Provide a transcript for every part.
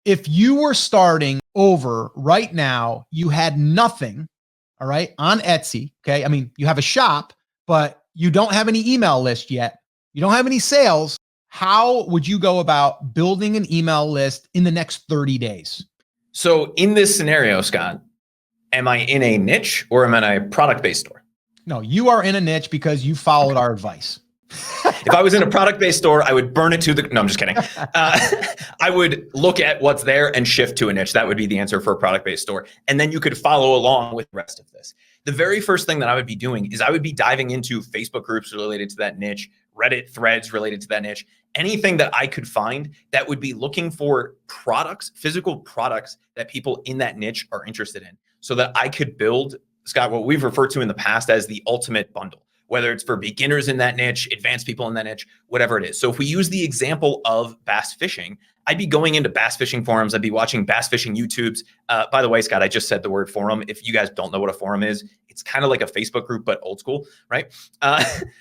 If you were starting over right now, you had nothing, all right, on Etsy, okay? I mean, you have a shop, but you don't have any email list yet. You don't have any sales. How would you go about building an email list in the next 30 days? So in this scenario, Scott, am I in a niche or am I in a product-based store? No, you are in a niche because you followed our advice. If I was in a product-based store, I would burn it to the, no, I'm just kidding. I would look at what's there and shift to a niche. That would be the answer for a product-based store. And then you could follow along with the rest of this. The very first thing that I would be doing is I would be diving into Facebook groups related to that niche, Reddit threads related to that niche, anything that I could find that would be looking for products, physical products that people in that niche are interested in, so that I could build, Scott, what we've referred to in the past as the ultimate bundle, whether it's for beginners in that niche, advanced people in that niche, whatever it is. So if we use the example of bass fishing, I'd be going into bass fishing forums. I'd be watching bass fishing YouTubes. By the way, Scott, I just said the word forum. If you guys don't know what a forum is, it's kind of like a Facebook group, but old school, right?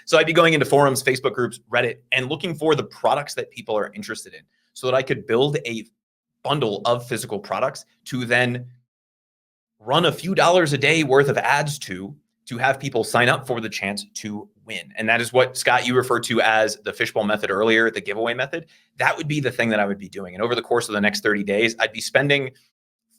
So I'd be going into forums, Facebook groups, Reddit, and looking for the products that people are interested in so that I could build a bundle of physical products to then run a few dollars a day worth of ads to have people sign up for the chance to win. And that is what, Scott, you referred to as the fishbowl method earlier, the giveaway method. That would be the thing that I would be doing. And over the course of the next 30 days, I'd be spending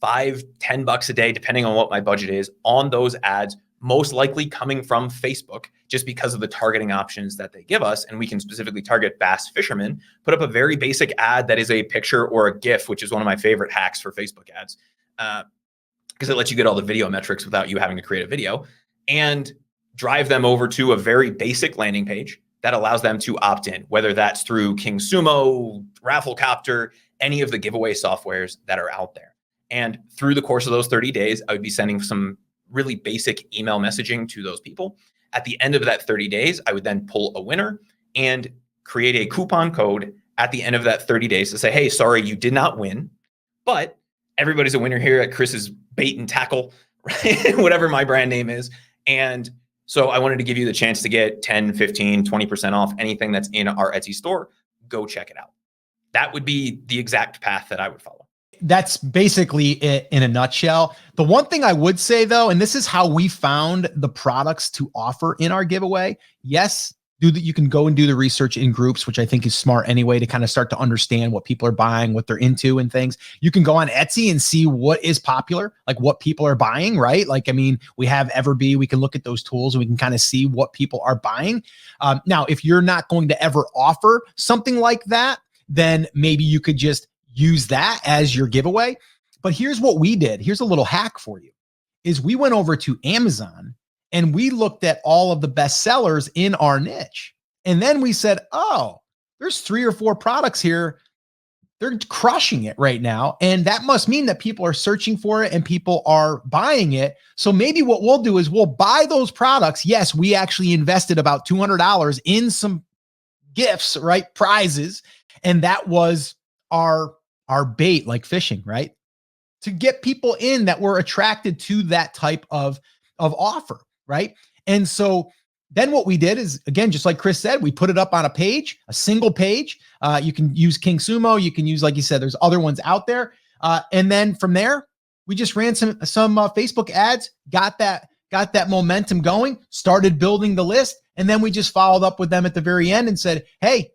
$5, $10 a day, depending on what my budget is, on those ads, most likely coming from Facebook, just because of the targeting options that they give us. And we can specifically target bass fishermen, put up a very basic ad that is a picture or a GIF, which is one of my favorite hacks for Facebook ads, because it lets you get all the video metrics without you having to create a video, and drive them over to a very basic landing page that allows them to opt in, whether that's through KingSumo, Rafflecopter, any of the giveaway softwares that are out there. And through the course of those 30 days, I would be sending some really basic email messaging to those people. At the end of that 30 days, I would then pull a winner and create a coupon code at the end of that 30 days to say, hey, sorry, you did not win, but everybody's a winner here at Chris's Bait and Tackle, right? Whatever my brand name is. And so I wanted to give you the chance to get 10, 15, 20% off anything that's in our Etsy store. Go check it out. That would be the exact path that I would follow. That's basically it in a nutshell. The one thing I would say though, and this is how we found the products to offer in our giveaway. Yes, you can go and do the research in groups, which I think is smart anyway, to kind of start to understand what people are buying, what they're into and things. You can go on Etsy and see what is popular, like what people are buying, right? Like, I mean, we have Everbee, we can look at those tools and we can kind of see what people are buying. Now, if you're not going to ever offer something like that, then maybe you could just use that as your giveaway. But here's what we did. Here's a little hack for you, is we went over to Amazon and we looked at all of the best sellers in our niche. And then we said, oh, there's 3 or 4 products here. They're crushing it right now. And that must mean that people are searching for it and people are buying it. So maybe what we'll do is we'll buy those products. Yes, we actually invested about $200 in some gifts, right? Prizes. And that was our bait, like fishing, right? To get people in that were attracted to that type of offer. Right. And so then what we did is, again, just like Chris said, we put it up on a page, a single page. You can use KingSumo. You can use, like you said, there's other ones out there. And then from there, we just ran some Facebook ads, got that momentum going, started building the list. And then we just followed up with them at the very end and said, hey,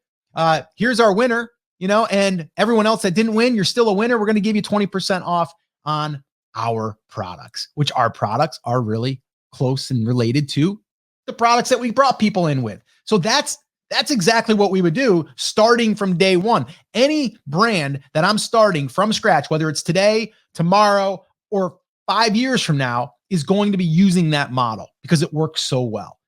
here's our winner, and everyone else that didn't win, you're still a winner. We're going to give you 20% off on our products, which our products are really close and related to the products that we brought people in with. So that's exactly what we would do starting from day one. Any brand that I'm starting from scratch, whether it's today, tomorrow, or 5 years from now, is going to be using that model because it works so well.